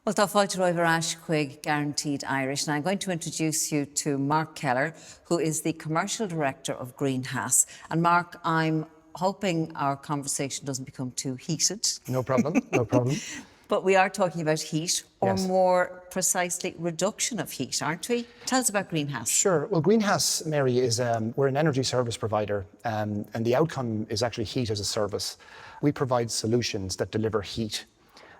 Well, tá fáilte roimh arás chuig Guaranteed Irish. Now I'm going to introduce you to Mark Keller, who is the Commercial Director of HaaS. And Mark, I'm hoping our conversation doesn't become too heated. No problem, no problem. But we are talking about heat, or Yes. more precisely, reduction of heat, aren't we? Tell us about HaaS. Sure. Well, HaaS, Mary, is we're an energy service provider, and the outcome is actually heat as a service. We provide solutions that deliver heat,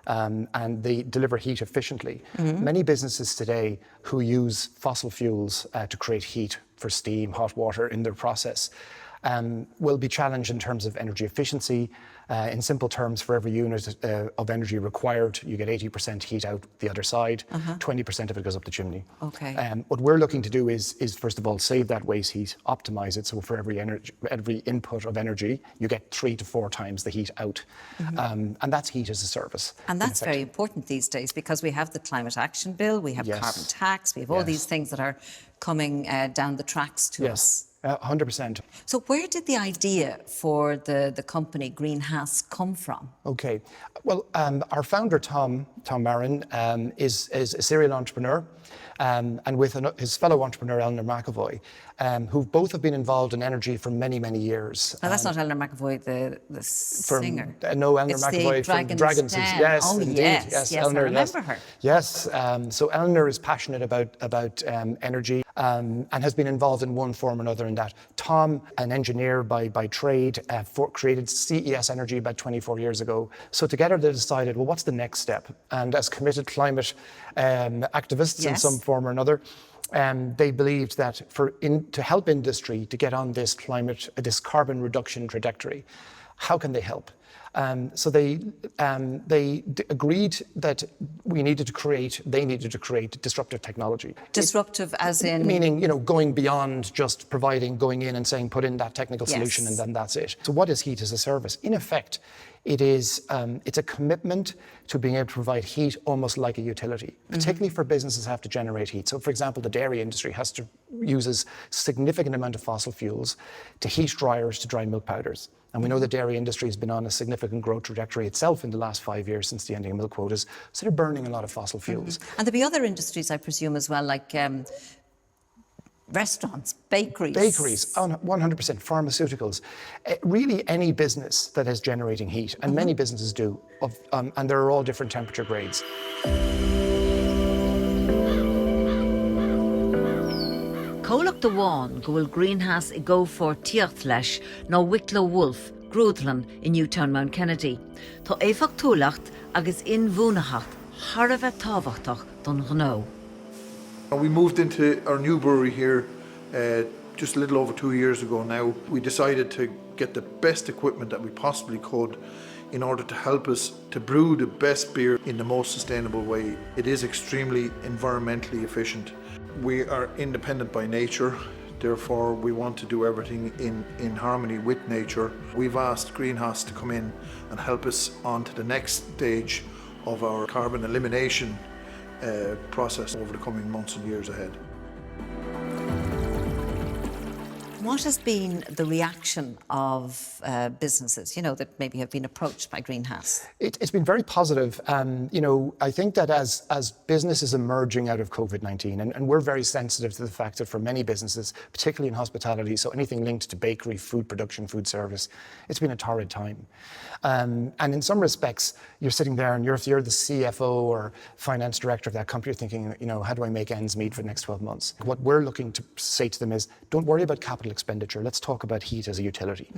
and they deliver heat efficiently. Many businesses today who use fossil fuels to create heat for steam, hot water in their process will be challenged in terms of energy efficiency. In simple terms, for every unit of energy required, you get 80% heat out the other side, 20% of it goes up the chimney. Okay. What we're looking to do is first of all, save that waste heat, optimize it, so for every input of energy, you get 3 to 4 times the heat out. And that's heat as a service. And that's very important these days, because we have the Climate Action Bill, we have carbon tax, we have all these things that are coming down the tracks to us. 100%. So where did the idea for the company HaaS come from? Okay. Well, our founder, Tom MARREN, is a serial entrepreneur, and with his fellow entrepreneur, Eleanor McAvoy, who both have been involved in energy for many, many years. Now, that's not Eleanor McAvoy, the singer. No, Eleanor McAvoy from Dragon's Den. Yes, oh, indeed. Yes, Eleanor, I remember her. Yes, so Eleanor is passionate about energy and has been involved in one form or another in that. Tom, an engineer by trade, created CES Energy about 24 years ago. So together they decided, well, what's the next step? And as committed climate activists in some form or another, they believed that to help industry to get on this carbon reduction trajectory, how can they help? So they agreed that they needed to create disruptive technology. Disruptive as in? Meaning, going beyond just going in and saying, put in that technical solution and then that's it. So what is heat as a service? In effect, it's a commitment to being able to provide heat almost like a utility, particularly for businesses have to generate heat. So for example, the dairy industry uses significant amount of fossil fuels to heat dryers to dry milk powders. And we know the dairy industry has been on a significant growth trajectory itself in the last 5 years since the ending of milk quotas. So they're burning a lot of fossil fuels. And there'll be other industries, I presume, as well, like restaurants, bakeries. Bakeries, 100%, pharmaceuticals. Really any business that is generating heat, and many businesses do, and there are all different temperature grades. Cólach do bháin go bhfuil HaaS I go for tíocht leis nó Wicklow Wolf, Grúdlan in Newtown Mount Kennedy. Tá éifeacht túlacht agus inmhúnachacht thar a bheith tábhachtach don ghno. We moved into our new brewery here just a little over 2 years ago now. We decided to get the best equipment that we possibly could in order to help us to brew the best beer in the most sustainable way. It is extremely environmentally efficient. We are independent by nature, therefore we want to do everything in harmony with nature. We've asked HaaS to come in and help us on to the next stage of our carbon elimination process over the coming months and years ahead. What has been the reaction of businesses, that maybe have been approached by HaaS? It's been very positive. I think that as business is emerging out of COVID-19, and we're very sensitive to the fact that for many businesses, particularly in hospitality, so anything linked to bakery, food production, food service, it's been a torrid time. And in some respects, you're sitting there and if you're the CFO or finance director of that company, you're thinking, how do I make ends meet for the next 12 months? What we're looking to say to them is, don't worry about capital expenditure. Let's talk about heat as a utility.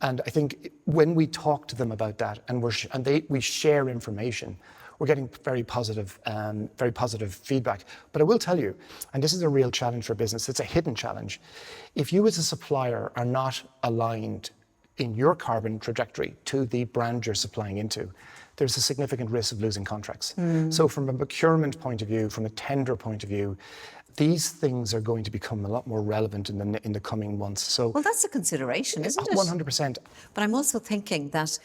And I think when we talk to them about that and we share information, we're getting very positive feedback. But I will tell you, and this is a real challenge for business, it's a hidden challenge. If you as a supplier are not aligned in your carbon trajectory to the brand you're supplying into, there's a significant risk of losing contracts. So from a procurement point of view, from a tender point of view, these things are going to become a lot more relevant in the coming months. So, well, that's a consideration, isn't it? 100%. But I'm also thinking that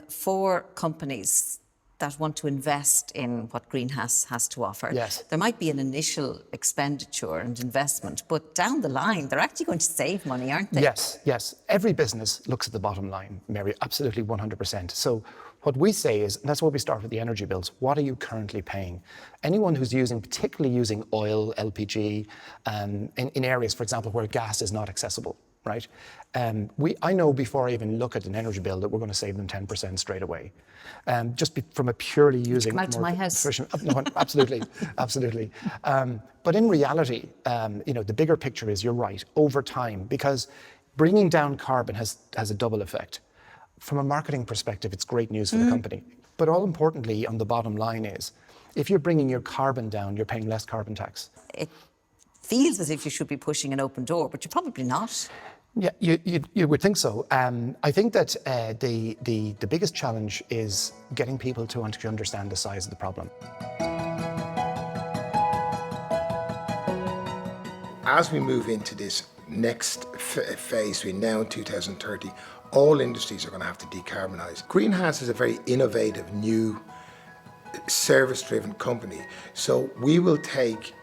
for companies, that want to invest in what Green HaaS has to offer, Yes. there might be an initial expenditure and investment, but down the line, they're actually going to save money, aren't they? Yes, yes. Every business looks at the bottom line, Mary, absolutely 100%. So what we say is, and that's why we start with the energy bills, what are you currently paying? Anyone who's particularly using oil, LPG, in areas, for example, where gas is not accessible, right? I know before I even look at an energy bill that we're going to save them 10% straight away. From a purely using... Come out to my house. No, absolutely, absolutely. But in reality, the bigger picture is, you're right, over time, because bringing down carbon has a double effect. From a marketing perspective, it's great news for the company. But all importantly, on the bottom line is, if you're bringing your carbon down, you're paying less carbon tax. It feels as if you should be pushing an open door, but you're probably not. Yeah, you would think so. I think that the biggest challenge is getting people to understand the size of the problem. As we move into this next phase, between now and 2030, all industries are going to have to decarbonise. Green HaaS is a very innovative, new, service-driven company. So we will take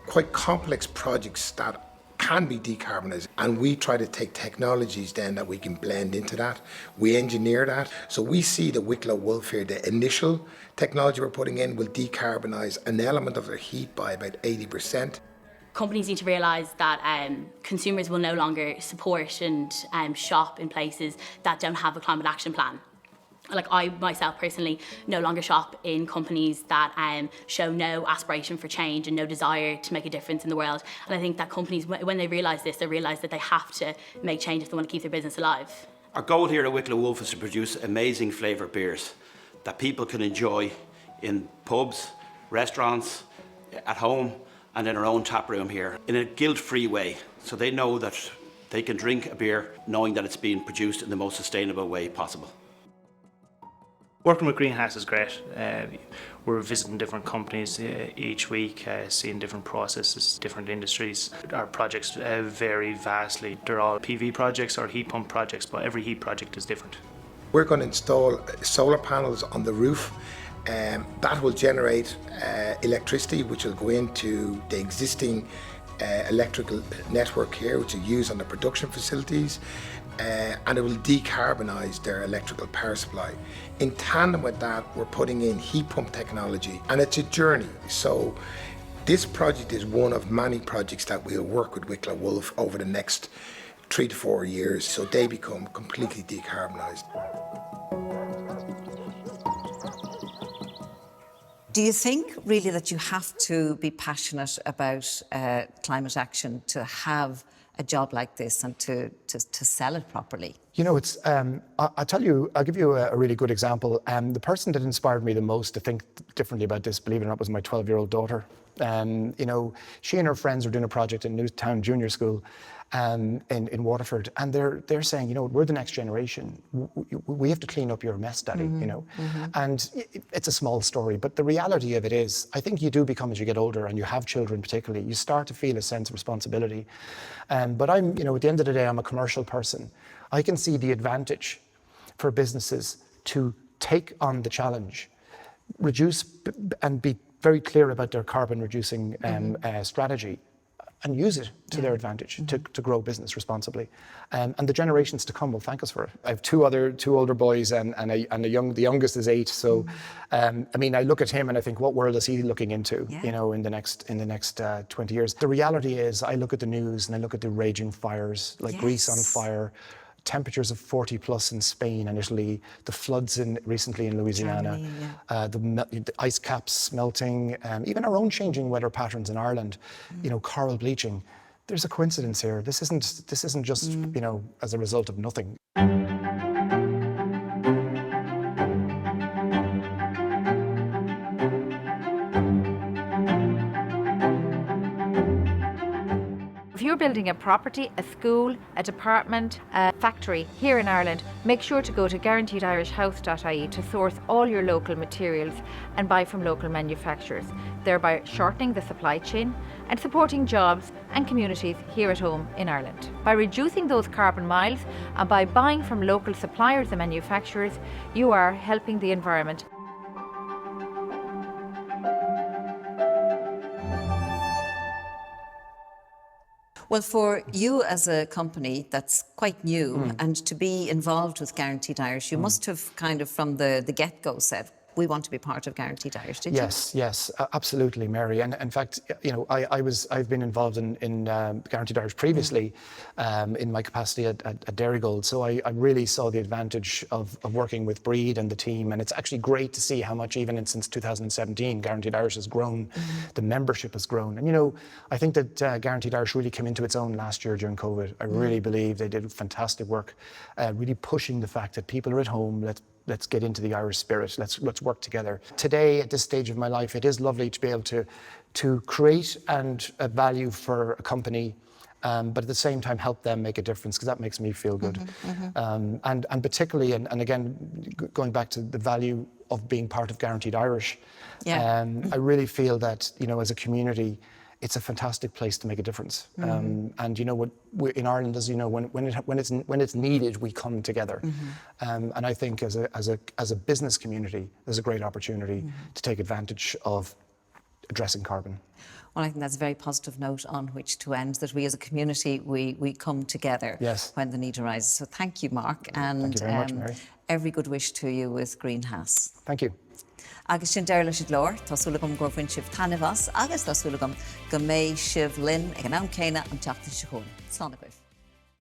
quite complex projects that can be decarbonised, and we try to take technologies then that we can blend into that. We engineer that. So we see the Wicklow Wolf here, the initial technology we're putting in will decarbonise an element of their heat by about 80%. Companies need to realise that consumers will no longer support and shop in places that don't have a climate action plan. Like, I myself personally no longer shop in companies that show no aspiration for change and no desire to make a difference in the world. And I think that companies, when they realise this, they realise that they have to make change if they want to keep their business alive. Our goal here at Wicklow Wolf is to produce amazing flavoured beers that people can enjoy in pubs, restaurants, at home, and in our own tap room here, in a guilt-free way, so they know that they can drink a beer knowing that it's being produced in the most sustainable way possible. Working with Green HaaS is great. We're visiting different companies each week, seeing different processes, different industries. Our projects vary vastly. They're all PV projects or heat pump projects, but every heat project is different. We're going to install solar panels on the roof. That will generate electricity, which will go into the existing electrical network here, which is used on the production facilities, and it will decarbonise their electrical power supply. In tandem with that, we're putting in heat pump technology, and it's a journey. So this project is one of many projects that we'll work with Wicklow Wolf over the next 3 to 4 years, so they become completely decarbonised. Do you think really that you have to be passionate about climate action to have a job like this and to sell it properly? You know, it's, I'll give you a really good example. The person that inspired me the most to think differently about this, believe it or not, was my 12-year-old daughter. You know, she and her friends were doing a project in Newtown Junior School in Waterford, and they're saying, you know, we're the next generation. We have to clean up your mess, Daddy, you know. And it's a small story, but the reality of it is, I think you do become, as you get older and you have children particularly, you start to feel a sense of responsibility. But I'm, you know, at the end of the day, I'm a commercial person. I can see the advantage for businesses to take on the challenge, reduce and be very clear about their carbon reducing strategy, and use it to their advantage to grow business responsibly. And the generations to come will thank us for it. I have two older boys and the youngest is 8. So, I mean, I look at him and I think, what world is he looking into, you know, in the next 20 years? The reality is, I look at the news and I look at the raging fires, like Greece on fire, temperatures of 40 plus in Spain and Italy, the floods recently in Louisiana, Germany, the ice caps melting, even our own changing weather patterns in Ireland, you know, coral bleaching. There's a coincidence here. This isn't just, you know, as a result of nothing. If you're building a property, a school, a department, a factory here in Ireland, make sure to go to guaranteedirishhouse.ie to source all your local materials and buy from local manufacturers, thereby shortening the supply chain and supporting jobs and communities here at home in Ireland. By reducing those carbon miles and by buying from local suppliers and manufacturers, you are helping the environment. Well, for you as a company that's quite new and to be involved with Guaranteed Irish, you must have kind of from the get-go said, we want to be part of Guaranteed Irish, did you? Yes, absolutely, Mary. And in fact, you know, I've been involved in Guaranteed Irish previously in my capacity at Dairygold. So I really saw the advantage of working with Breed and the team. And it's actually great to see how much, even since 2017, Guaranteed Irish has grown, the membership has grown. And, you know, I think that Guaranteed Irish really came into its own last year during COVID. I really believe they did fantastic work, really pushing the fact that people are at home. Let's get into the Irish spirit. Let's work together. Today, at this stage of my life, it is lovely to be able to create a value for a company, but at the same time help them make a difference, because that makes me feel good. And particularly, and again, going back to the value of being part of Guaranteed Irish, I really feel that, you know, as a community, it's a fantastic place to make a difference. And you know what, in Ireland, as you know, when it's needed, we come together. And I think as a business community, there's a great opportunity to take advantage of addressing carbon. Well, I think that's a very positive note on which to end, that we as a community, we come together when the need arises. So thank you, Mark. And thank you very much, Mary. Every good wish to you with Green HaaS. Thank you. Agus sin deir leis glór, tásúlagam go bhain sibh tanna bhas, agus tásúlagam go méid sibh linn ag an am céine an teachtain se chun. Slán a